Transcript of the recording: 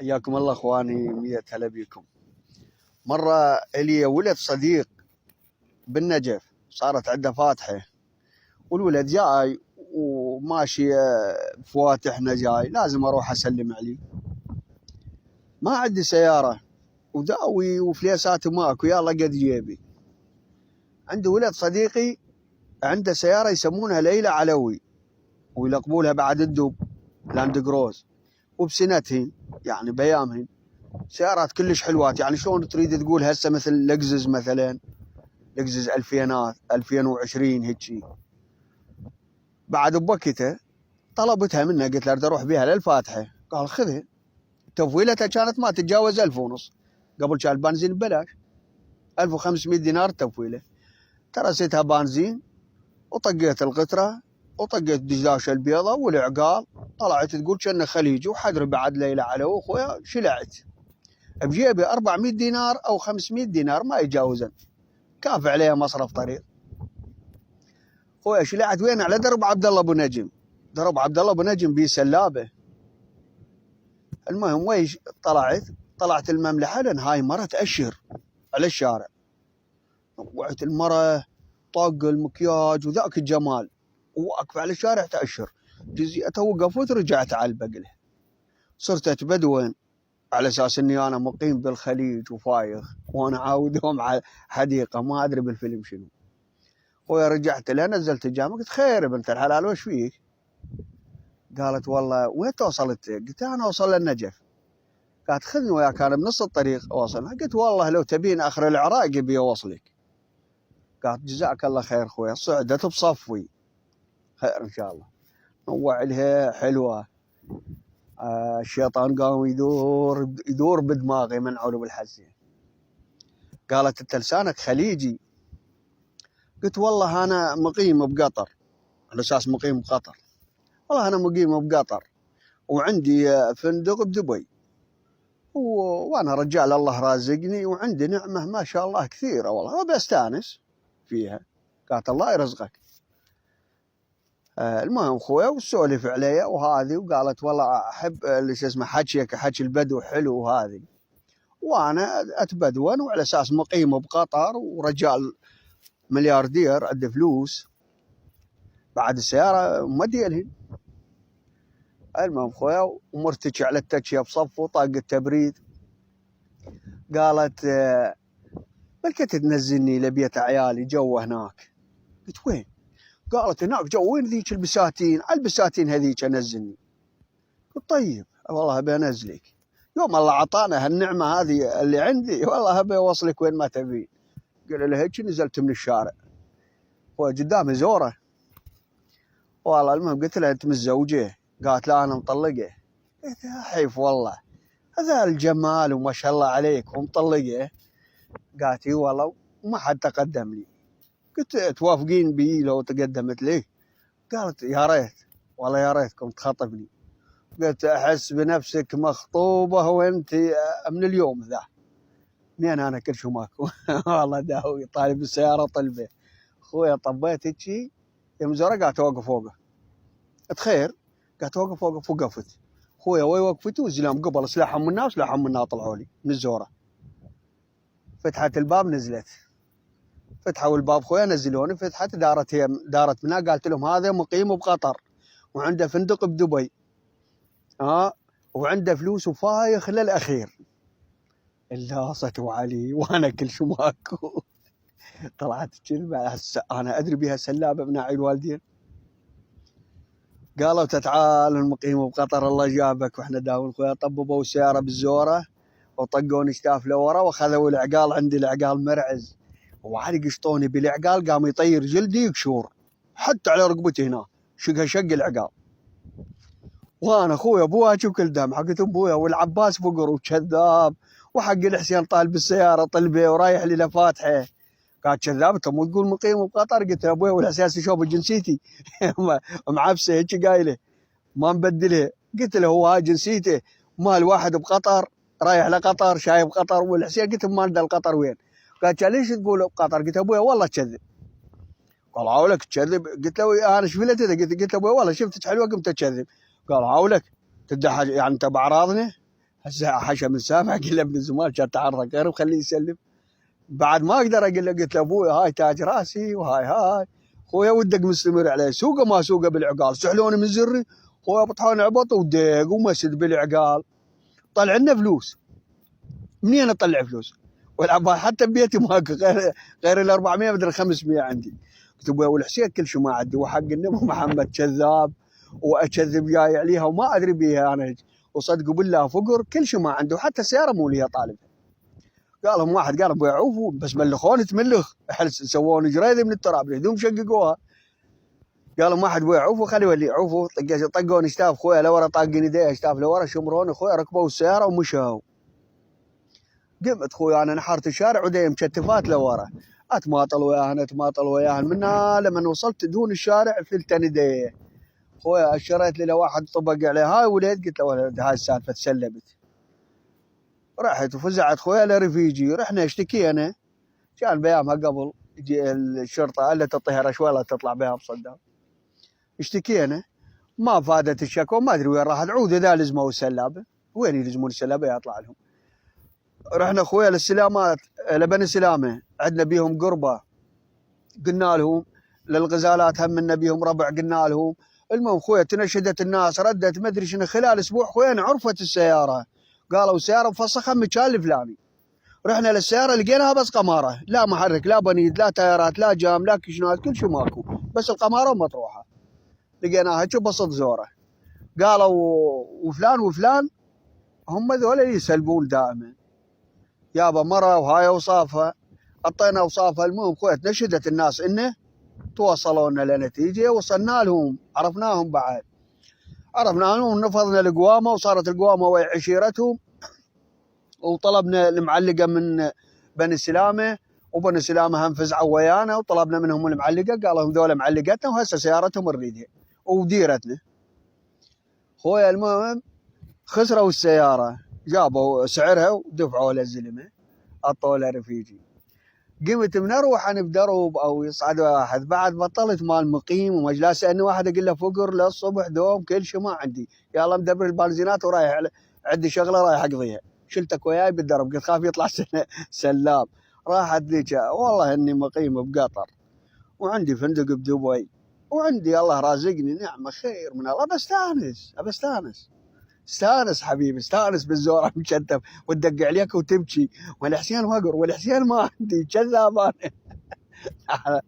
حياكم الله اخواني، 100 هلا بيكم. مره الي ولد صديق بالنجف، صارت عنده فاتحه، والولد جاي وماشي فواتحنا جاي، لازم اروح اسلم عليه. ما عندي سياره وداوي وفليسات ماكو، يلا قد جيبي. عندي ولد صديقي عنده سياره يسمونها ليلى علوي، ويلقبوا لها بعد الدب لاند كروز، وبسنتهن يعني بيامهن سيارات كلش حلوات. يعني شلون تريد تقول هسه مثل لكزس، مثلا لكزس 2000 2020 هيجي. بعد بوقتها طلبتها منه، قلت له اريد اروح بها للفاتحه، قال خذها. تفويلتها كانت ما تتجاوز 1000 ونص، قبل كان البنزين ببلاش، 1500 دينار تفويله. ترسيتها بنزين وطقيت القطره وطقيت الدشداشه البيضاء والعقال، طلعت تقول كأنه خليجي. وحدري بعد ليلى علو اخويا شلعت بجيبي 400 دينار او 500 دينار ما يتجاوزن، كافي عليها مصرف طريق. خويا شلعت وين؟ على درب عبد الله ابو نجم. درب عبد الله ابو نجم بيه سلابه. المهم ويش طلعت المملحه، لان هاي مره تاشر على الشارع. وقعت المره طاق المكياج وذاك الجمال، وواقفه على الشارع تاشر. جزيئتها وقفت ورجعت على البقله. صرت اتبدون على اساس اني انا مقيم بالخليج وفايخ، وانا عاودهم على حديقه ما ادري بالفيلم شنو. خويا رجعت لها نزلت الجامعه، قلت خير يا بنت الحلال وش فيك؟ قالت والله وين توصلت؟ قلت انا اوصل للنجف. قالت خذني وياك انا بنص الطريق اوصلها. قلت والله لو تبين اخر العراق ابي اوصلك. قالت جزاك الله خير خويا. صعدت بصفوي، خير ان شاء الله. نوع لها حلوه. الشيطان قام يدور بدماغي من علو بالحسين. قالت انت لسانك خليجي. قلت والله انا مقيم بقطر، على اساس مقيم بقطر. والله انا مقيم بقطر وعندي فندق بدبي، وانا رجال الله رازقني وعندي نعمه ما شاء الله كثيره، والله وبستانس فيها. قالت الله يرزقك. المهم خويا وسولف عليا وهذه، وقالت والله احب اللي شو اسمه حكيك، حكي البدو حلو وهذه. وانا اتبدون وعلى اساس مقيم بقطر ورجال ملياردير عنده فلوس، بعد السياره مدي لهن. المهم خويا ومرتكي على التكشيه بصف وطاق التبريد. قالت بلكت تنزلني لبيت عيالي جو هناك. قلت وين؟ قالت هناك جو. وين ذيك البساتين؟ على البساتين هذيك انزلني. قلت طيب والله ابي انزلك، يوم الله عطانا هالنعمه هذه اللي عندي، والله ابي اوصلك وين ما تبين. قال له هيك نزلت من الشارع وقدامي زوره. والله المهم قلت لها انت متزوجه؟ قالت لا انا مطلقه. قلت يا حيف والله، هذا الجمال وما شاء الله عليك ومطلقه. قالت اي والله وما حد تقدم لي. قلت توافقين بي لو تقدمت لي؟ قالت يا ريت والله، يا ريتكم تخطبني. قلت احس بنفسك مخطوبه وانت من اليوم ذا. منين انا كل شو ماكو. والله داوي طالب السياره طلبه. خويا طبيت هيجي يوم زوره قاعد توقف فوقه. قلت خير؟ قاعد توقف فوقه. وقفت خويا وي وقفتي والزلام قبل سلاحهم من الناس، سلاحهم من الناس طلعوا لي من الزوره. فتحت الباب نزلت، فتحوا الباب خويا نزلوني. فتحت دارت منها. قالت لهم هذا مقيم بقطر وعنده فندق بدبي، وعنده فلوس وفايخ للاخير. اللاصت وعلي وانا كل شو ماكو. طلعت كذبه. انا ادري بها سلابه بناعي الوالدين. قالوا تعال المقيم بقطر الله جابك. واحنا داول خويا طببوا السياره بالزوره وطقوني شتاف لورا واخذوا العقال. عندي العقال مرعز، وعلي قشطوني بالعقال قام يطير جلدي يقشور حتى على ركبتي هنا، شق العقال. وانا اخويا ابوها شو كل دم حقت ابويا والعباس فقر وكذاب، وحق الحسين طالب السياره طلبه ورايح لي لفاتحه. قال كذاب انت مو تقول مقيم بقطر؟ قلت له ابويا والاساس يشوف جنسيتي معبسه هيك قايله ما مبدله. قلت له هو هاي جنسيته مال واحد بقطر رايح لقطر شايب قطر والحسين. قلت له مال قطر وين؟ قال ليش تقول بقطر؟ قلت ابويا والله كذب. قال هاولك تكذب؟ قلت له انا شفلت قلت له ابويا والله شفتك حلوه قمت تكذب. قال هاولك تدعي يعني انت باعراضنا؟ هسه حشم السامع قال له ابن الزمان كان تعرض غير وخليه يسلم. بعد ما اقدر اقول له، قلت له ابوي هاي تاج راسي وهاي خويا ودك مستمر عليه، سوقه ما سوقه بالعقال، سحلوني من زري خويا بطحون عبط ودق ومسد بالعقال. طلع لنا فلوس. منين اطلع فلوس؟ والعبال حتى ببيتي ماكو غير ال 400 مدري 500 عندي. قلت ابوي والحسين كل شيء ما عندي، وحق النبي محمد كذاب واكذب جاي عليها وما ادري بيها انا، وصدقوا بالله فقر كل شيء ما عنده، حتى السياره مو ليها طالب. قال لهم واحد قال ابوي عوفوا بس ملخوني تملخ، سووني جريده من التراب يريدون شققوها. قال لهم واحد ابوي عوفوا خليه يولي عوفوا، طقوني شتاف خويا لورا، طاقين يديه شتاف لورا، شمروني خويا، ركبوا السياره ومشوا. قمت خويا انا نحرت الشارع ودي مشتفات لورا، اتماطل وياهن اتماطل وياهن، من لما وصلت دون الشارع فلتن يديه خويا، اشريت لي واحد طبق عليه هاي وليد، قلت له ولد هاي السالفه تسلبت. رحت وفزعت خويا لرفيجي، رحنا اشتكينا، كان بيامها قبل يجي الشرطه قال له تعطيها رشوه لا تطلع بها بصدام. اشتكينا ما فادت الشكوى، ما ادري وين راحت، عود اذا لزموا السلابه، وين يلزمون السلابه يطلع لهم. رحنا خويا للسلامات لبني سلامه، عندنا بيهم قربه، قلنا لهم للغزالات هم منا بيهم ربع، قلنا لهم. المهم خويا تنشدت الناس، ردت ما ادري شنو، خلال اسبوع خويا عرفت السياره، قالوا سياره مفسخه مكان الفلاني. رحنا للسياره لقيناها بس قماره، لا محرك لا بنيد لا تايرات لا جام لا كشنات كل شيء ماكو، بس القماره ومطروحه. لقيناها شو بسط زوره. قالوا وفلان وفلان هم ذولا اللي يسلبون دائما، يابا مره وهاي اوصافها، اعطينا اوصافها. المهم خويا نشدت الناس انه توصلوا لنا لنتيجه، وصلنا لهم عرفناهم، بعد عرفنا لهم ونفضنا القوامه، وصارت القوامه ويا عشيرتهم، وطلبنا المعلقه من بني سلامه، وبني سلامه هم فزعوا ويانا، وطلبنا منهم المعلقه، قالوا لهم ذولا معلقتنا وهسه سيارتهم نريدها وديرتنا. خويا المهم خسروا السياره، جابوا سعرها ودفعوا للزلمه، عطوا له رفيجي. قمت من اروح انا بدروب او يصعد واحد، بعد بطلت مال مقيم ومجلس، اني واحد اقول له فقر للصبح دوم كل شيء ما عندي، يلا مدبر البنزينات ورايح عندي شغله رايح اقضيها، شلتك وياي بالدرب، قلت خاف يطلع سلام. راحت ذيك والله اني مقيم بقطر، وعندي فندق بدبي، وعندي الله رازقني نعمه خير من الله، بستانس استانس حبيبي، استانس بالزور مشتف وتدق عليك وتبكي، والحسين فقر والحسين ما عندي كذاب انا.